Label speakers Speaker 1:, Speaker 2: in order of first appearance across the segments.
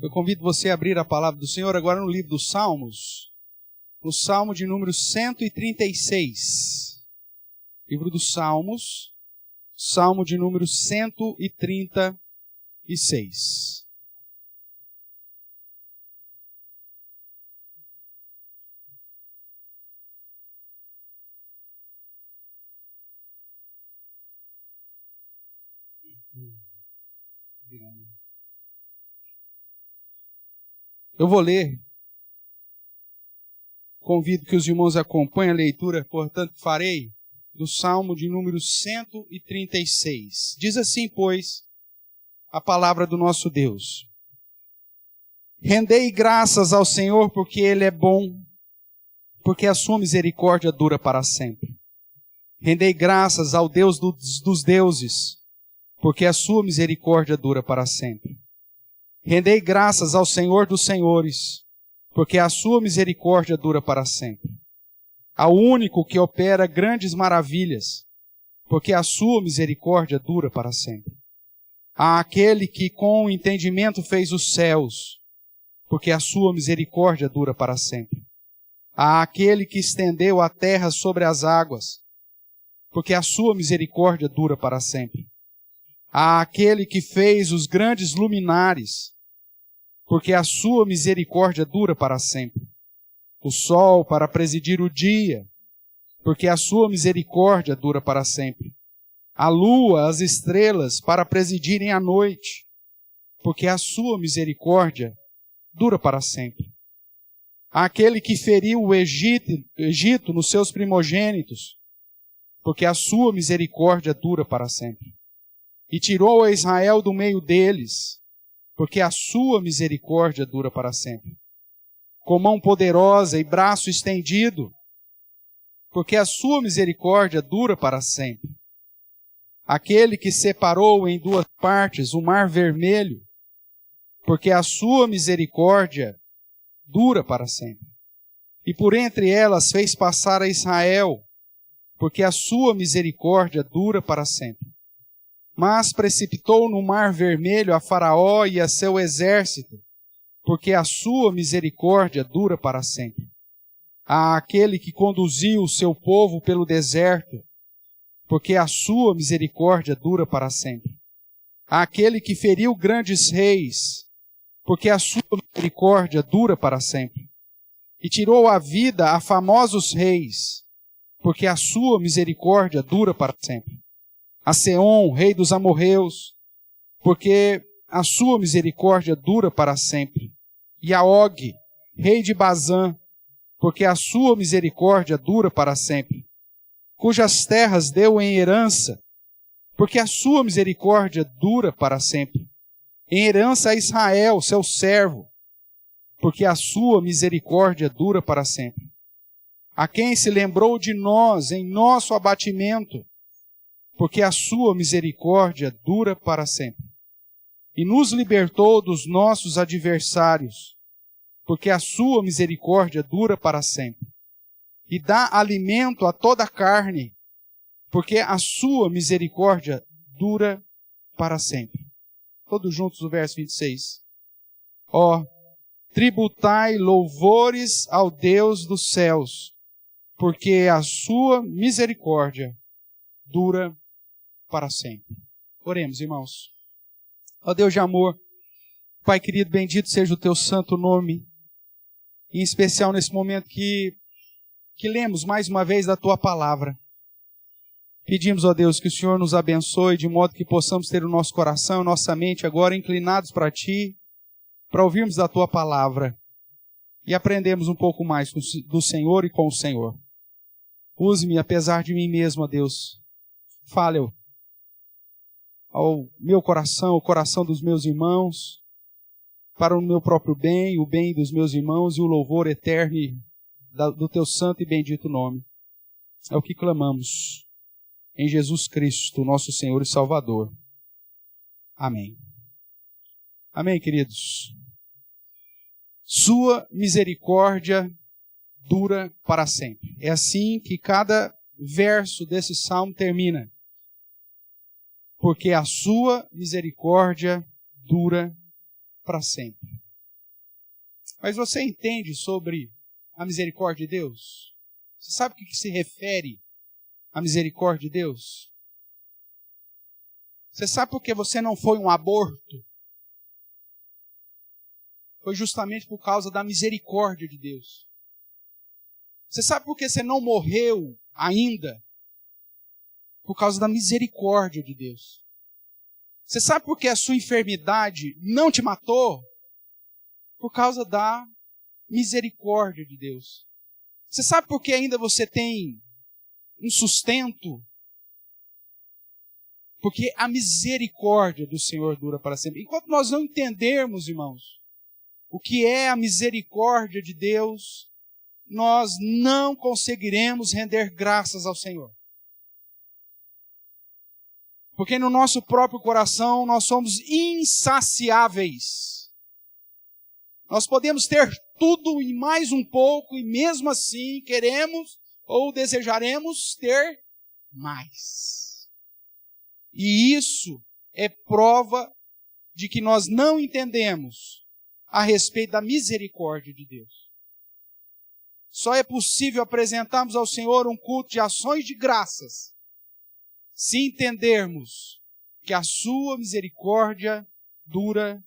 Speaker 1: Eu convido você a abrir a palavra do Senhor agora no livro dos Salmos, no Salmo de número 136. Livro dos Salmos, Salmo de número 136. Eu vou ler. Convido que os irmãos acompanhem a leitura, portanto, farei do Salmo de número 136. Diz assim, pois, a palavra do nosso Deus. Rendei graças ao Senhor porque Ele é bom, porque a sua misericórdia dura para sempre. Rendei graças ao Deus dos deuses, porque a sua misericórdia dura para sempre. Rendei graças ao Senhor dos senhores, porque a sua misericórdia dura para sempre. Ao único que opera grandes maravilhas, porque a sua misericórdia dura para sempre. Àquele que com o entendimento fez os céus, porque a sua misericórdia dura para sempre. Àquele que estendeu a terra sobre as águas, porque a sua misericórdia dura para sempre. Àquele que fez os grandes luminares, porque a sua misericórdia dura para sempre. O sol para presidir o dia, porque a sua misericórdia dura para sempre. A lua, as estrelas para presidirem a noite, porque a sua misericórdia dura para sempre. Aquele que feriu o Egito nos seus primogênitos, porque a sua misericórdia dura para sempre. E tirou a Israel do meio deles, porque a sua misericórdia dura para sempre. Com mão poderosa e braço estendido, porque a sua misericórdia dura para sempre. Aquele que separou em duas partes o mar vermelho, porque a sua misericórdia dura para sempre. E por entre elas fez passar a Israel, porque a sua misericórdia dura para sempre. Mas precipitou no mar vermelho a Faraó e a seu exército, porque a sua misericórdia dura para sempre. Àquele que conduziu o seu povo pelo deserto, porque a sua misericórdia dura para sempre. Àquele que feriu grandes reis, porque a sua misericórdia dura para sempre. E tirou a vida a famosos reis, porque a sua misericórdia dura para sempre. A Seom, rei dos amorreus, porque a sua misericórdia dura para sempre. E a Og, rei de Bazã, porque a sua misericórdia dura para sempre. Cujas terras deu em herança, porque a sua misericórdia dura para sempre. Em herança a Israel, seu servo, porque a sua misericórdia dura para sempre. A quem se lembrou de nós em nosso abatimento, porque a sua misericórdia dura para sempre. E nos libertou dos nossos adversários, porque a sua misericórdia dura para sempre. E dá alimento a toda a carne, porque a sua misericórdia dura para sempre. Todos juntos o verso 26. Ó, tributai louvores ao Deus dos céus, porque a sua misericórdia dura para sempre. Oremos, irmãos. Ó Deus de amor, Pai querido, bendito seja o teu santo nome, em especial nesse momento que lemos mais uma vez da tua palavra. Pedimos, ó Deus, que o Senhor nos abençoe de modo que possamos ter o nosso coração, nossa mente agora inclinados para ti, para ouvirmos da tua palavra e aprendemos um pouco mais do Senhor e com o Senhor. Use-me apesar de mim mesmo, ó Deus. Fale ao meu coração, o coração dos meus irmãos, para o meu próprio bem, o bem dos meus irmãos e o louvor eterno do teu santo e bendito nome. É o que clamamos em Jesus Cristo, nosso Senhor e Salvador. Amém. Amém, queridos. Sua misericórdia dura para sempre. É assim que cada verso desse salmo termina. Porque a sua misericórdia dura para sempre. Mas você entende sobre a misericórdia de Deus? Você sabe o que se refere à misericórdia de Deus? Você sabe por que você não foi um aborto? Foi justamente por causa da misericórdia de Deus. Você sabe por que você não morreu ainda? Por causa da misericórdia de Deus. Você sabe por que a sua enfermidade não te matou? Por causa da misericórdia de Deus. Você sabe por que ainda você tem um sustento? Porque a misericórdia do Senhor dura para sempre. Enquanto nós não entendermos, irmãos, o que é a misericórdia de Deus, nós não conseguiremos render graças ao Senhor. Porque no nosso próprio coração nós somos insaciáveis. Nós podemos ter tudo e mais um pouco, e mesmo assim queremos ou desejaremos ter mais. E isso é prova de que nós não entendemos a respeito da misericórdia de Deus. Só é possível apresentarmos ao Senhor um culto de ações de graças se entendermos que a sua misericórdia dura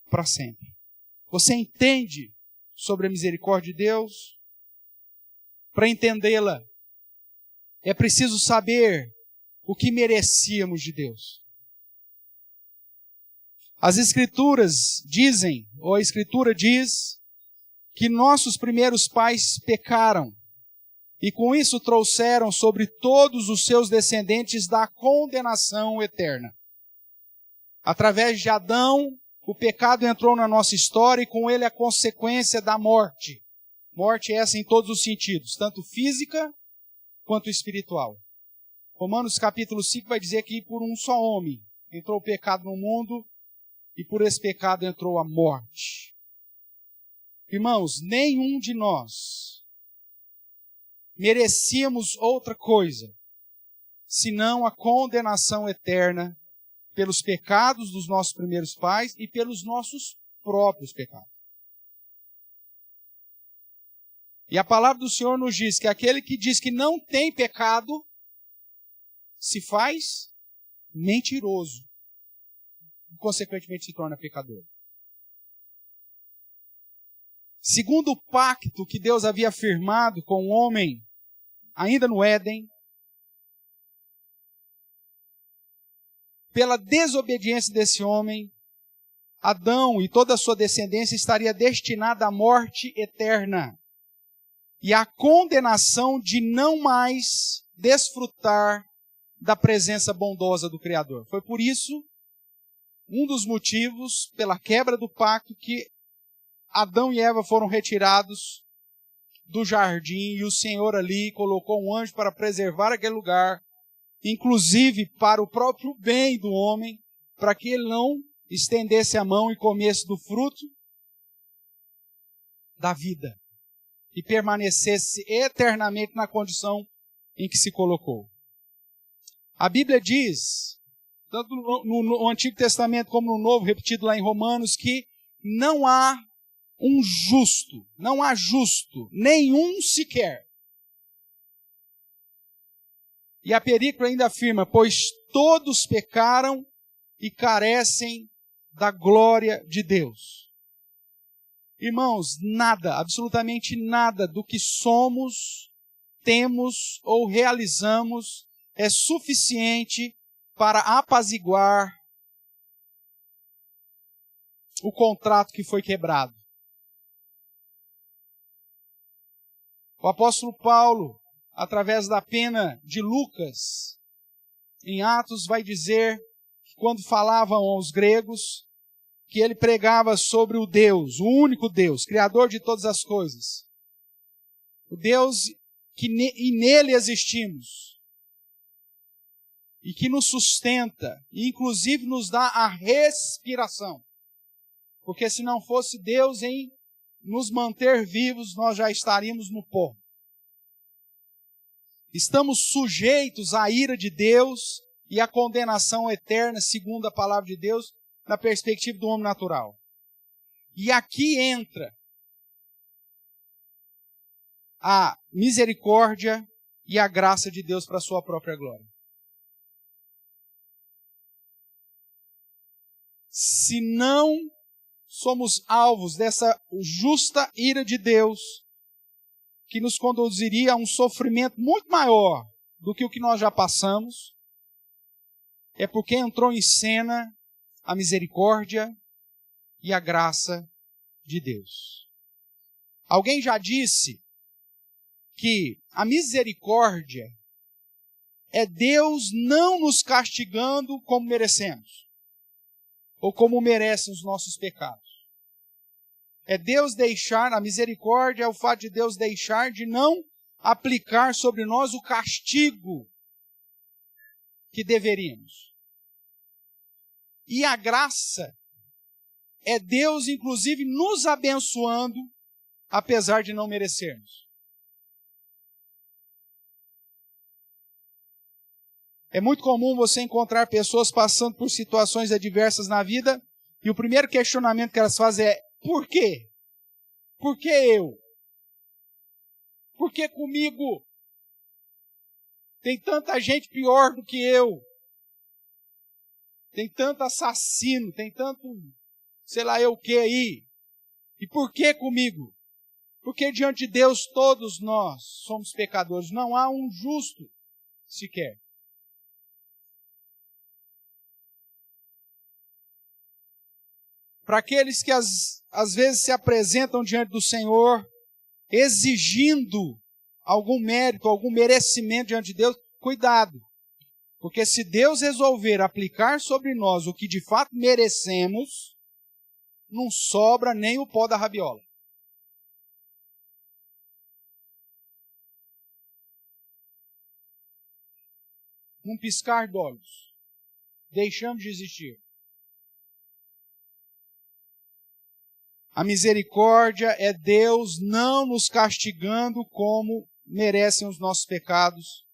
Speaker 1: para sempre. Você entende sobre a misericórdia de Deus? Para entendê-la, é preciso saber o que merecíamos de Deus. As Escrituras dizem, ou a Escritura diz, que nossos primeiros pais pecaram e com isso trouxeram sobre todos os seus descendentes da condenação eterna. Através de Adão, o pecado entrou na nossa história e com ele a consequência da morte. Morte essa em todos os sentidos, tanto física quanto espiritual. Romanos capítulo 5 vai dizer que por um só homem entrou o pecado no mundo e por esse pecado entrou a morte. Irmãos, nenhum de nós merecíamos outra coisa, senão a condenação eterna pelos pecados dos nossos primeiros pais e pelos nossos próprios pecados. E a palavra do Senhor nos diz que aquele que diz que não tem pecado, se faz mentiroso. E, consequentemente, se torna pecador. Segundo o pacto que Deus havia firmado com o homem, ainda no Éden, pela desobediência desse homem, Adão e toda a sua descendência estaria destinada à morte eterna e à condenação de não mais desfrutar da presença bondosa do Criador. Foi por isso, um dos motivos, pela quebra do pacto, que Adão e Eva foram retirados do jardim e o Senhor ali colocou um anjo para preservar aquele lugar, inclusive para o próprio bem do homem, para que ele não estendesse a mão e comesse do fruto da vida e permanecesse eternamente na condição em que se colocou. A Bíblia diz, tanto no Antigo Testamento como no Novo, repetido lá em Romanos, que não há um justo, não há justo, nenhum sequer. E a película ainda afirma, pois todos pecaram e carecem da glória de Deus. Irmãos, nada, absolutamente nada do que somos, temos ou realizamos é suficiente para apaziguar o contrato que foi quebrado. O apóstolo Paulo, através da pena de Lucas, em Atos, vai dizer que quando falavam aos gregos, que ele pregava sobre o Deus, o único Deus, Criador de todas as coisas. O Deus e nele existimos. E que nos sustenta, e inclusive nos dá a respiração. Porque se não fosse Deus em nos manter vivos, nós já estaríamos no pó. Estamos sujeitos à ira de Deus e à condenação eterna, segundo a palavra de Deus, na perspectiva do homem natural. E aqui entra a misericórdia e a graça de Deus para a sua própria glória. Se não somos alvos dessa justa ira de Deus, que nos conduziria a um sofrimento muito maior do que o que nós já passamos, é porque entrou em cena a misericórdia e a graça de Deus. Alguém já disse que a misericórdia é Deus não nos castigando como merecemos, ou como merecem os nossos pecados. É Deus deixar, a misericórdia é o fato de Deus deixar de não aplicar sobre nós o castigo que deveríamos. E a graça é Deus, inclusive, nos abençoando, apesar de não merecermos. É muito comum você encontrar pessoas passando por situações adversas na vida, e o primeiro questionamento que elas fazem é: por quê? Por que eu? Por que comigo? Tem tanta gente pior do que eu. Tem tanto assassino, tem tanto, sei lá eu o que aí. E por que comigo? Porque diante de Deus todos nós somos pecadores. Não há um justo sequer. Para aqueles que às vezes se apresentam diante do Senhor, exigindo algum mérito, algum merecimento diante de Deus, cuidado. Porque se Deus resolver aplicar sobre nós o que de fato merecemos, não sobra nem o pó da rabiola. Num piscar de olhos, deixamos de existir. A misericórdia é Deus não nos castigando como merecem os nossos pecados.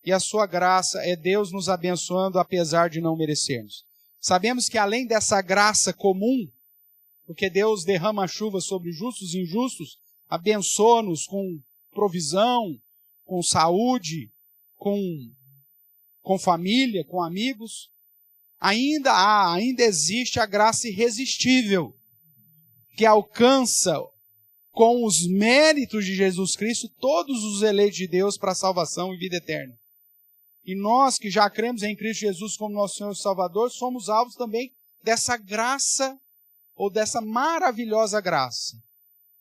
Speaker 1: E a sua graça é Deus nos abençoando apesar de não merecermos. Sabemos que além dessa graça comum, porque Deus derrama chuva sobre justos e injustos, abençoa-nos com provisão, com saúde, com família, com amigos, ainda existe a graça irresistível, que alcança com os méritos de Jesus Cristo todos os eleitos de Deus para a salvação e vida eterna. E nós que já cremos em Cristo Jesus como nosso Senhor e Salvador, somos alvos também dessa graça, ou dessa maravilhosa graça.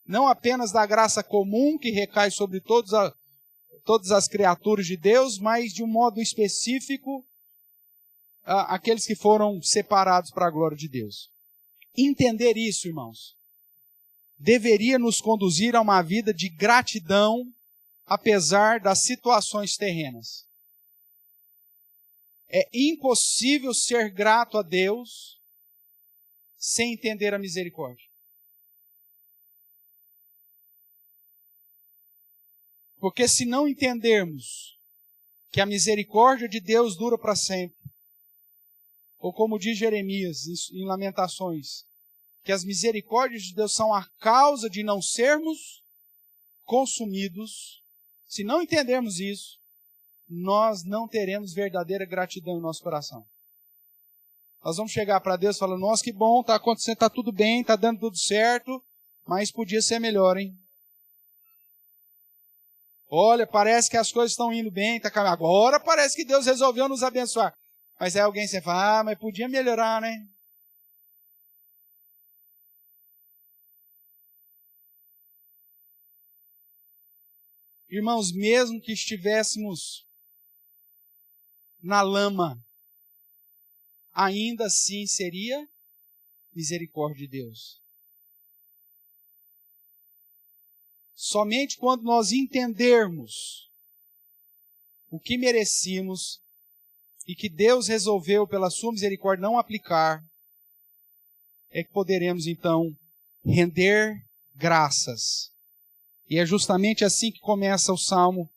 Speaker 1: Não apenas da graça comum que recai sobre todas as criaturas de Deus, mas de um modo específico, aqueles que foram separados para a glória de Deus. Entender isso, irmãos, deveria nos conduzir a uma vida de gratidão, apesar das situações terrenas. É impossível ser grato a Deus sem entender a misericórdia. Porque se não entendermos que a misericórdia de Deus dura para sempre, ou como diz Jeremias em Lamentações, que as misericórdias de Deus são a causa de não sermos consumidos, se não entendermos isso, nós não teremos verdadeira gratidão em nosso coração. Nós vamos chegar para Deus falando: nossa, que bom, está acontecendo, está tudo bem, está dando tudo certo, mas podia ser melhor, hein? Olha, parece que as coisas estão indo bem, tá caminhando. Agora parece que Deus resolveu nos abençoar. Mas aí alguém se fala: mas podia melhorar, né? Irmãos, mesmo que estivéssemos na lama, ainda assim seria misericórdia de Deus. Somente quando nós entendermos o que merecemos e que Deus resolveu pela sua misericórdia não aplicar, é que poderemos então render graças. E é justamente assim que começa o Salmo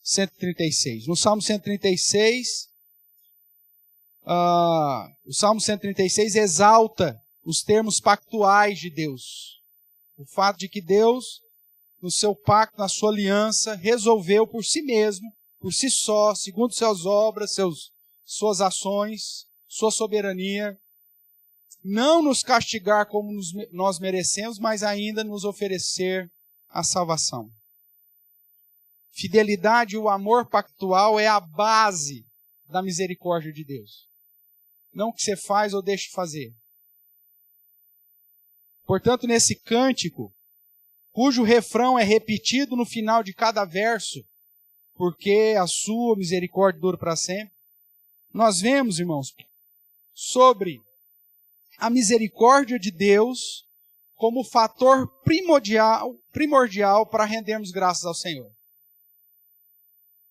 Speaker 1: 136. No Salmo 136, o Salmo 136 exalta os termos pactuais de Deus. O fato de que Deus no seu pacto, na sua aliança, resolveu por si mesmo, por si só, segundo suas obras, suas ações, sua soberania, não nos castigar como nós merecemos, mas ainda nos oferecer a salvação. Fidelidade e o amor pactual é a base da misericórdia de Deus. Não o que você faz ou deixa de fazer. Portanto, nesse cântico, cujo refrão é repetido no final de cada verso, porque a sua misericórdia dura para sempre, nós vemos, irmãos, sobre a misericórdia de Deus como fator primordial para rendermos graças ao Senhor.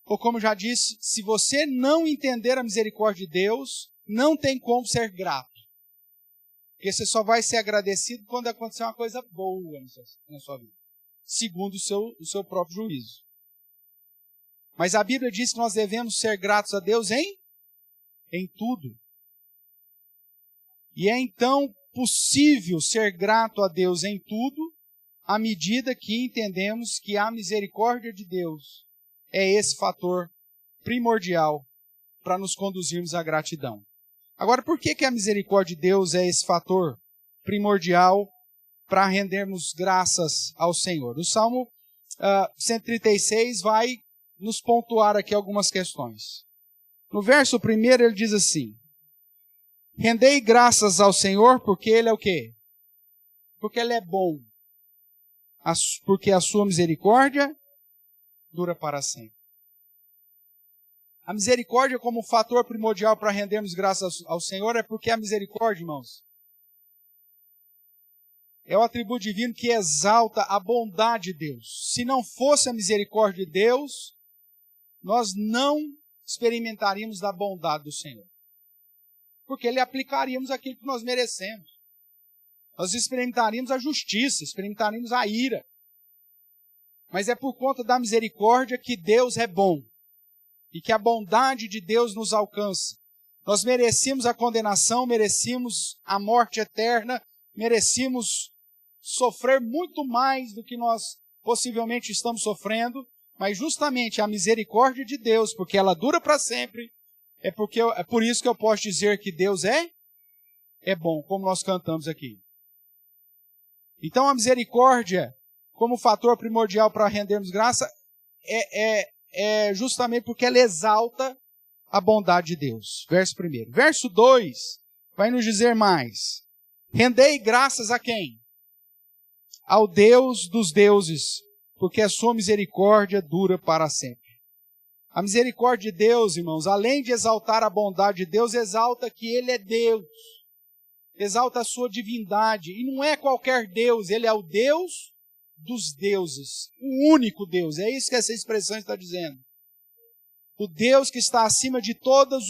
Speaker 1: Ou como já disse, se você não entender a misericórdia de Deus, não tem como ser grato. Porque você só vai ser agradecido quando acontecer uma coisa boa na sua vida, segundo o seu próprio juízo. Mas a Bíblia diz que nós devemos ser gratos a Deus em tudo. E é então possível ser grato a Deus em tudo, à medida que entendemos que a misericórdia de Deus é esse fator primordial para nos conduzirmos à gratidão. Agora, por que a misericórdia de Deus é esse fator primordial para rendermos graças ao Senhor? O Salmo 136 vai nos pontuar aqui algumas questões. No verso 1 ele diz assim: rendei graças ao Senhor porque Ele é o quê? Porque Ele é bom. Porque a sua misericórdia dura para sempre. A misericórdia como fator primordial para rendermos graças ao Senhor é porque a misericórdia, irmãos, é o atributo divino que exalta a bondade de Deus. Se não fosse a misericórdia de Deus, nós não experimentaríamos da bondade do Senhor. Porque Ele aplicaríamos aquilo que nós merecemos. Nós experimentaríamos a justiça, experimentaríamos a ira. Mas é por conta da misericórdia que Deus é bom. E que a bondade de Deus nos alcança. Nós merecíamos a condenação, merecíamos a morte eterna, merecíamos sofrer muito mais do que nós possivelmente estamos sofrendo, mas justamente a misericórdia de Deus, porque ela dura para sempre, é por isso que eu posso dizer que Deus é bom, como nós cantamos aqui. Então a misericórdia, como fator primordial para rendermos graça, é justamente porque ela exalta a bondade de Deus. Verso 1. Verso 2 vai nos dizer mais. Rendei graças a quem? Ao Deus dos deuses, porque a sua misericórdia dura para sempre. A misericórdia de Deus, irmãos, além de exaltar a bondade de Deus, exalta que Ele é Deus. Exalta a sua divindade. E não é qualquer Deus, Ele é o Deus dos deuses. O único Deus. É isso que essa expressão está dizendo. O Deus que está acima de todos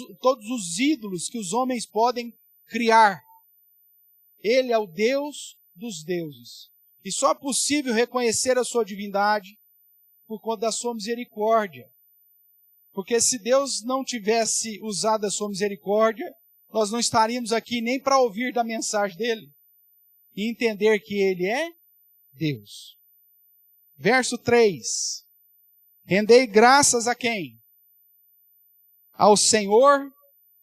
Speaker 1: os ídolos que os homens podem criar. Ele é o Deus dos deuses. E só é possível reconhecer a sua divindade por conta da sua misericórdia. Porque se Deus não tivesse usado a sua misericórdia, nós não estaríamos aqui nem para ouvir da mensagem dele e entender que Ele é Deus. Verso 3. Rendei graças a quem? Ao Senhor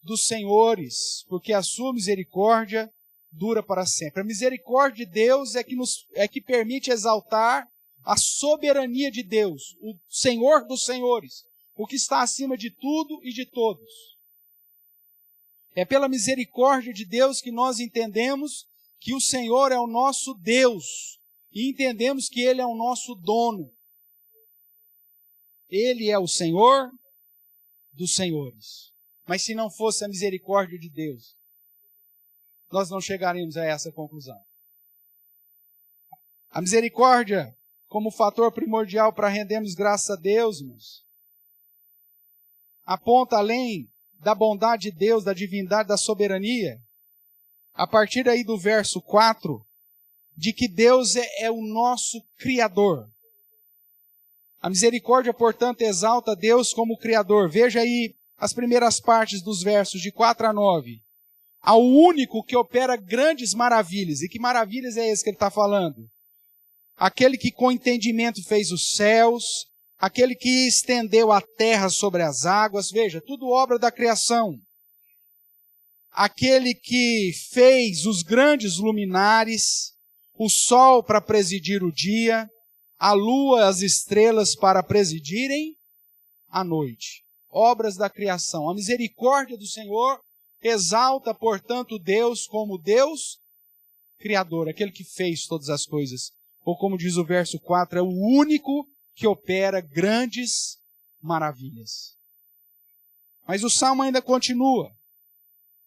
Speaker 1: dos senhores, porque a sua misericórdia dura para sempre. A misericórdia de Deus é que permite exaltar a soberania de Deus, o Senhor dos senhores, o que está acima de tudo e de todos. É pela misericórdia de Deus que nós entendemos que o Senhor é o nosso Deus e entendemos que Ele é o nosso dono. Ele é o Senhor dos senhores. Mas se não fosse a misericórdia de Deus, nós não chegaríamos a essa conclusão. A misericórdia, como fator primordial para rendermos graças a Deus, irmãos, aponta além da bondade de Deus, da divindade, da soberania, a partir aí do verso 4, de que Deus é o nosso Criador. A misericórdia, portanto, exalta Deus como Criador. Veja aí as primeiras partes dos versos de 4 a 9. Ao único que opera grandes maravilhas. E que maravilhas é esse que ele está falando? aquele que com entendimento fez os céus, aquele que estendeu a terra sobre as águas, veja, tudo obra da criação. Aquele que fez os grandes luminares, o sol para presidir o dia, a lua, as estrelas para presidirem a noite. Obras da criação. A misericórdia do Senhor exalta, portanto, Deus como Deus Criador, aquele que fez todas as coisas. Ou como diz o verso 4, é o único que opera grandes maravilhas. Mas o Salmo ainda continua.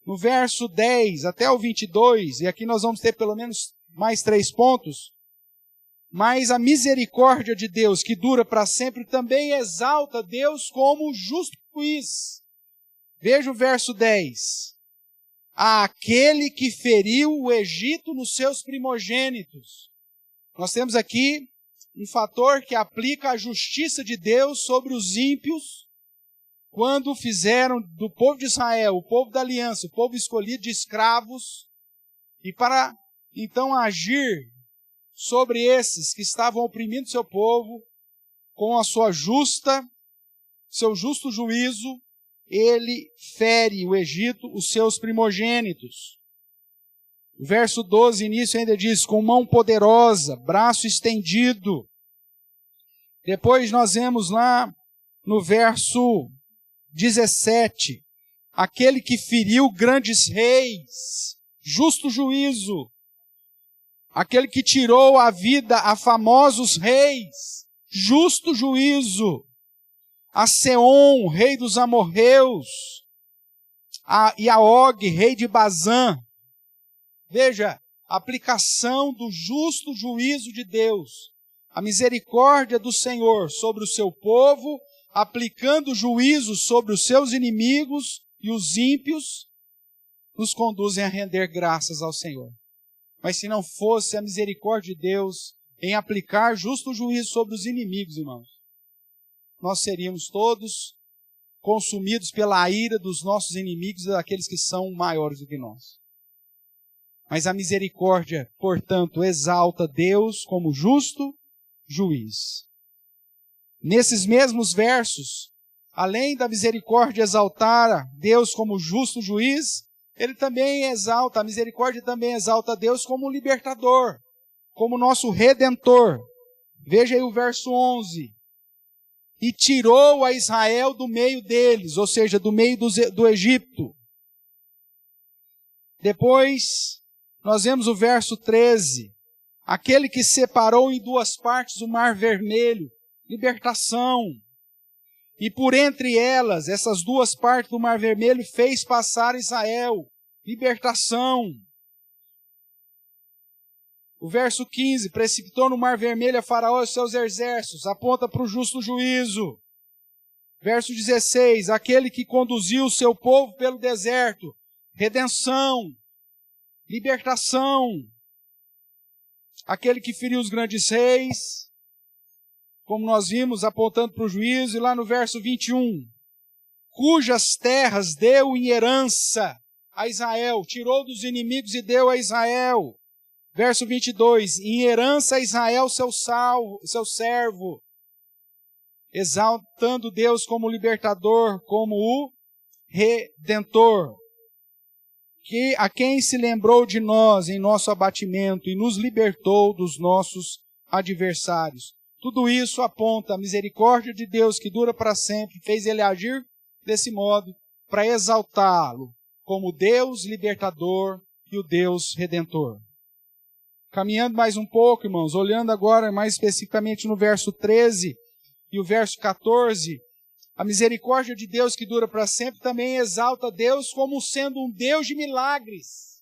Speaker 1: No verso 10 até o 22, e aqui nós vamos ter pelo menos mais 3 pontos, mas a misericórdia de Deus, que dura para sempre, também exalta Deus como justo juiz. Veja o verso 10. Aquele que feriu o Egito nos seus primogênitos. Nós temos aqui um fator que aplica a justiça de Deus sobre os ímpios, quando fizeram do povo de Israel, o povo da aliança, o povo escolhido de escravos, e para então agir sobre esses que estavam oprimindo seu povo, com a seu justo juízo, ele fere o Egito, os seus primogênitos. O verso 12, início ainda diz, com mão poderosa, braço estendido. Depois nós vemos lá no verso 17, aquele que feriu grandes reis, justo juízo. Aquele que tirou a vida a famosos reis, justo juízo. A Seom, rei dos amorreus, e a Og, rei de Bazã. Veja, a aplicação do justo juízo de Deus, a misericórdia do Senhor sobre o seu povo, aplicando juízo sobre os seus inimigos e os ímpios, nos conduzem a render graças ao Senhor. Mas se não fosse a misericórdia de Deus em aplicar justo juízo sobre os inimigos, irmãos, nós seríamos todos consumidos pela ira dos nossos inimigos e daqueles que são maiores do que nós. Mas a misericórdia, portanto, exalta Deus como justo juiz. Nesses mesmos versos, além da misericórdia exaltar Deus como justo juiz, ele também exalta, a misericórdia também exalta Deus como libertador, como nosso redentor. Veja aí o verso 11. E tirou a Israel do meio deles, ou seja, do meio do Egito. Depois, nós vemos o verso 13. Aquele que separou em duas partes o mar vermelho, libertação. E por entre elas, essas duas partes do mar vermelho, fez passar Israel, libertação. O verso 15, precipitou no mar vermelho a Faraó e seus exércitos, aponta para o justo juízo. Verso 16, aquele que conduziu o seu povo pelo deserto, redenção, libertação. Aquele que feriu os grandes reis, como nós vimos, apontando para o juízo, e lá no verso 21, cujas terras deu em herança a Israel, tirou dos inimigos e deu a Israel. Verso 22, em herança a Israel seu servo, exaltando Deus como libertador, como o redentor, a quem se lembrou de nós em nosso abatimento e nos libertou dos nossos adversários. Tudo isso aponta a misericórdia de Deus que dura para sempre, fez ele agir desse modo para exaltá-lo como Deus libertador e o Deus redentor. Caminhando mais um pouco, irmãos, olhando agora mais especificamente no verso 13 e o verso 14, a misericórdia de Deus que dura para sempre também exalta Deus como sendo um Deus de milagres.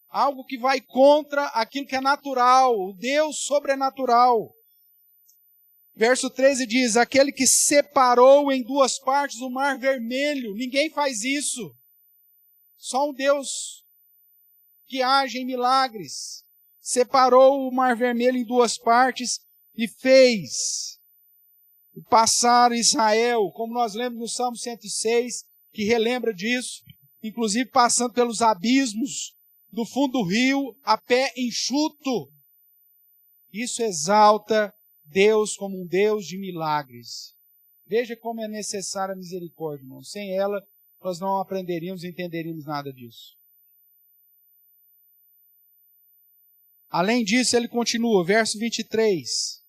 Speaker 1: Algo que vai contra aquilo que é natural, o Deus sobrenatural. Verso 13 diz, aquele que separou em duas partes o mar vermelho. Ninguém faz isso. Só um Deus que age em milagres. Separou o mar vermelho em duas partes e fez passar Israel, como nós lembramos no Salmo 106, que relembra disso, inclusive passando pelos abismos do fundo do rio a pé enxuto. Isso exalta Deus como um Deus de milagres. Veja como é necessária a misericórdia, irmão. Sem ela, nós não aprenderíamos e entenderíamos nada disso. Além disso, ele continua, verso 23.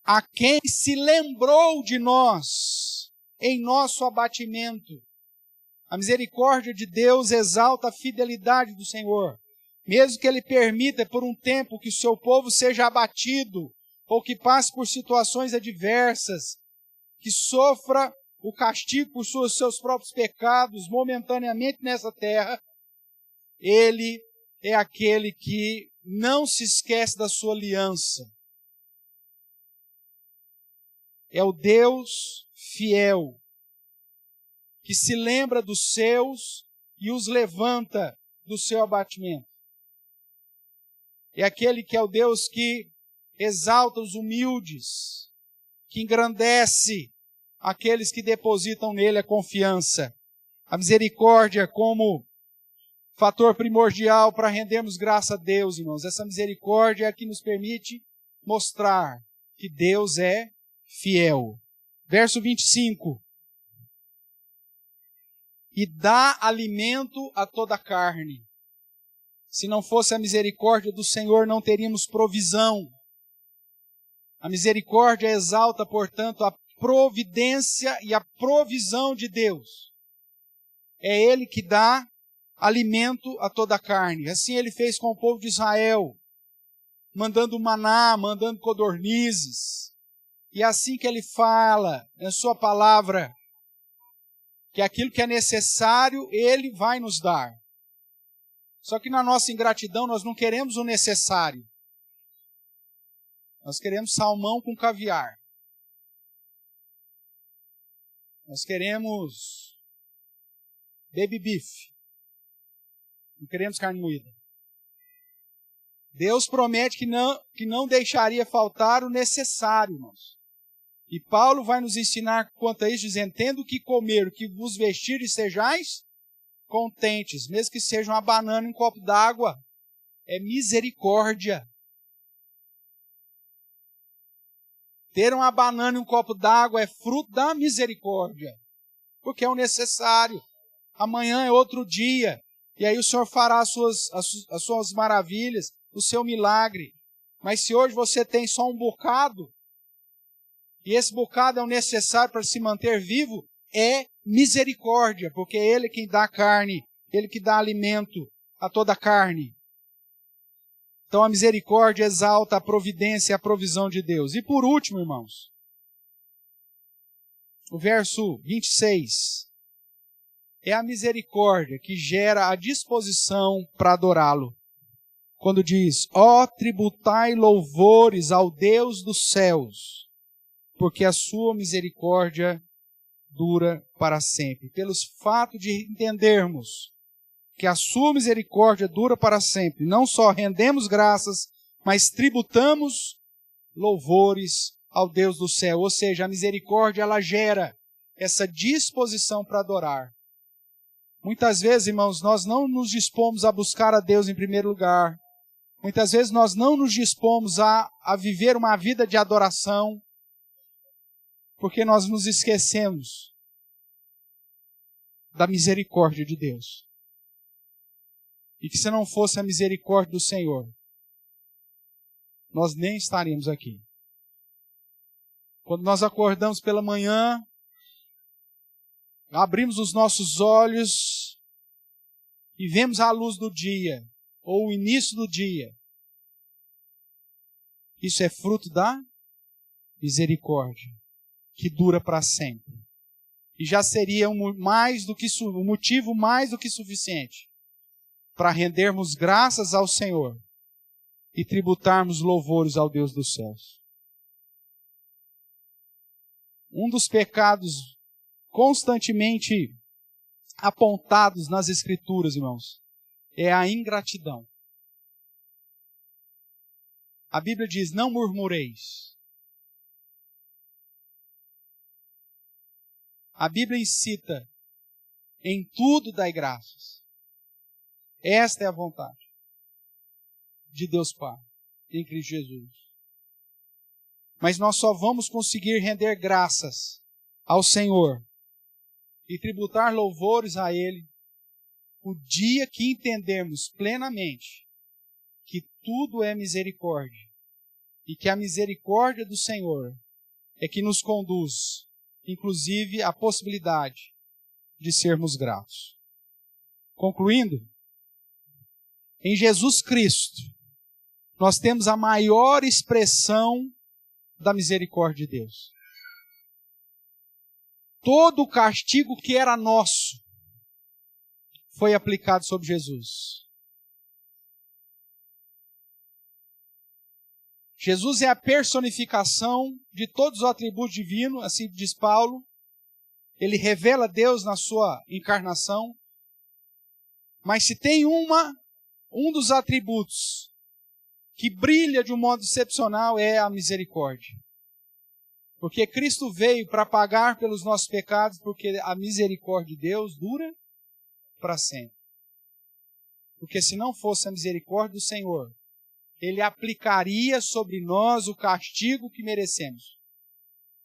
Speaker 1: A quem se lembrou de nós em nosso abatimento. A misericórdia de Deus exalta a fidelidade do Senhor. Mesmo que Ele permita por um tempo que o seu povo seja abatido, ou que passe por situações adversas, que sofra o castigo por seus próprios pecados momentaneamente nessa terra, Ele é aquele que não se esquece da sua aliança. É o Deus fiel, que se lembra dos seus e os levanta do seu abatimento. É aquele que é o Deus que exalta os humildes, que engrandece aqueles que depositam nele a confiança. A misericórdia como fator primordial para rendermos graça a Deus, irmãos. Essa misericórdia é a que nos permite mostrar que Deus é fiel. Verso 25. E dá alimento a toda a carne. Se não fosse a misericórdia do Senhor, não teríamos provisão. A misericórdia exalta, portanto, a providência e a provisão de Deus. É Ele que dá alimento a toda a carne. Assim Ele fez com o povo de Israel, mandando maná, mandando codornizes. E é assim que Ele fala na sua palavra, que aquilo que é necessário, Ele vai nos dar. Só que na nossa ingratidão, nós não queremos o necessário. Nós queremos salmão com caviar. Nós queremos baby beef. Não queremos carne moída. Deus promete que não deixaria faltar o necessário, irmãos. E Paulo vai nos ensinar quanto a isso, dizendo, tendo que comer, o que vos vestir e sejais contentes, mesmo que seja uma banana em um copo d'água. É misericórdia. Ter uma banana em um copo d'água é fruto da misericórdia, porque é o necessário. Amanhã é outro dia, e aí o Senhor fará as suas maravilhas, o seu milagre. Mas se hoje você tem só um bocado, e esse bocado é o necessário para se manter vivo, é misericórdia, porque é Ele quem dá carne, Ele que dá alimento a toda a carne. Então a misericórdia exalta a providência e a provisão de Deus. E por último, irmãos, o verso 26. É a misericórdia que gera a disposição para adorá-lo. Quando diz, ó, tributai louvores ao Deus dos céus, porque a sua misericórdia dura para sempre. Pelo fato de entendermos que a sua misericórdia dura para sempre, não só rendemos graças, mas tributamos louvores ao Deus do céu. Ou seja, a misericórdia, ela gera essa disposição para adorar. Muitas vezes, irmãos, nós não nos dispomos a buscar a Deus em primeiro lugar. Muitas vezes nós não nos dispomos a viver uma vida de adoração, porque nós nos esquecemos da misericórdia de Deus. E que se não fosse a misericórdia do Senhor, nós nem estaríamos aqui. Quando nós acordamos pela manhã, abrimos os nossos olhos e vemos a luz do dia, ou o início do dia. Isso é fruto da misericórdia, que dura para sempre. E já seria um motivo mais do que suficiente para rendermos graças ao Senhor e tributarmos louvores ao Deus dos céus. Um dos pecados constantemente apontados nas Escrituras, irmãos, é a ingratidão. A Bíblia diz, não murmureis. A Bíblia incita, em tudo dai graças. Esta é a vontade de Deus Pai. em Cristo Jesus. Mas nós só vamos conseguir render graças ao Senhor e tributar louvores a Ele o dia que entendermos plenamente que tudo é misericórdia e que a misericórdia do Senhor é que nos conduz, inclusive, à possibilidade de sermos gratos. Concluindo, em Jesus Cristo, nós temos a maior expressão da misericórdia de Deus. Todo o castigo que era nosso foi aplicado sobre Jesus. Jesus é a personificação de todos os atributos divinos, assim diz Paulo. Ele revela Deus na sua encarnação. Mas se tem um dos atributos que brilha de um modo excepcional é a misericórdia. Porque Cristo veio para pagar pelos nossos pecados, porque a misericórdia de Deus dura para sempre. Porque se não fosse a misericórdia do Senhor, Ele aplicaria sobre nós o castigo que merecemos.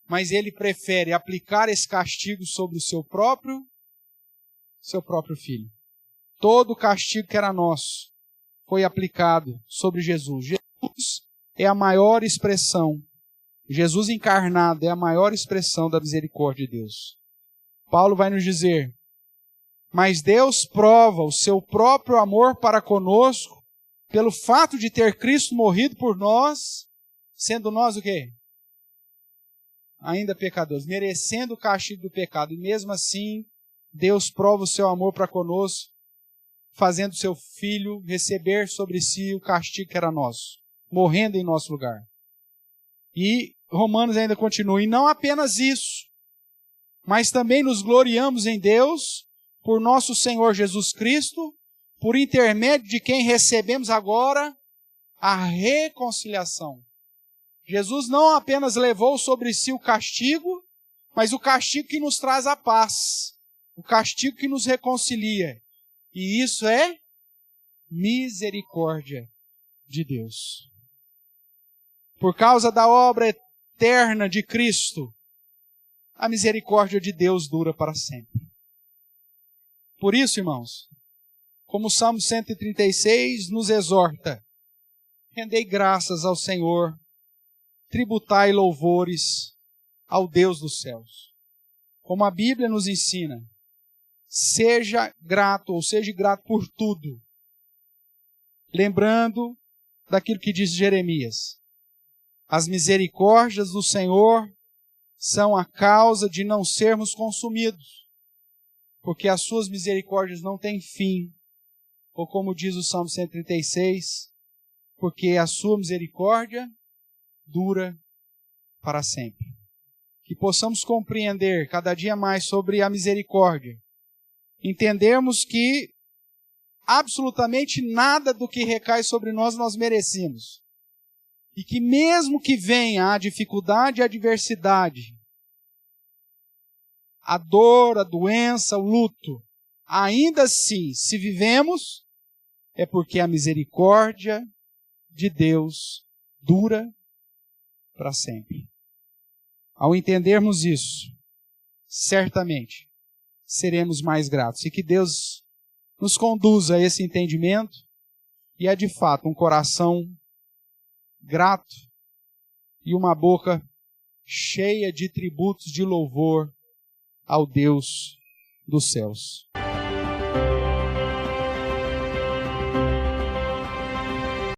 Speaker 1: Mas Ele prefere aplicar esse castigo sobre o seu próprio Filho. Todo o castigo que era nosso foi aplicado sobre Jesus. Jesus é a maior expressão. Jesus encarnado é a maior expressão da misericórdia de Deus. Paulo vai nos dizer: mas Deus prova o seu próprio amor para conosco pelo fato de ter Cristo morrido por nós, sendo nós o quê? Ainda pecadores, merecendo o castigo do pecado. E mesmo assim, Deus prova o seu amor para conosco, fazendo seu Filho receber sobre si o castigo que era nosso, morrendo em nosso lugar. E Romanos ainda continua: e não apenas isso, mas também nos gloriamos em Deus, por nosso Senhor Jesus Cristo, por intermédio de quem recebemos agora a reconciliação. Jesus não apenas levou sobre si o castigo, mas o castigo que nos traz a paz, o castigo que nos reconcilia. E isso é misericórdia de Deus. Por causa da obra eterna de Cristo, a misericórdia de Deus dura para sempre. Por isso, irmãos, como o Salmo 136 nos exorta, rendei graças ao Senhor, tributai louvores ao Deus dos céus. Como a Bíblia nos ensina, seja grato por tudo. Lembrando daquilo que diz Jeremias: as misericórdias do Senhor são a causa de não sermos consumidos, porque as suas misericórdias não têm fim. Ou como diz o Salmo 136, porque a sua misericórdia dura para sempre. Que possamos compreender cada dia mais sobre a misericórdia. Entendermos que absolutamente nada do que recai sobre nós merecemos. E que mesmo que venha a dificuldade e a adversidade, a dor, a doença, o luto, ainda assim, se vivemos, é porque a misericórdia de Deus dura para sempre. Ao entendermos isso, certamente seremos mais gratos. E que Deus nos conduza a esse entendimento e a, de fato, um coração grato e uma boca cheia de tributos de louvor ao Deus dos céus.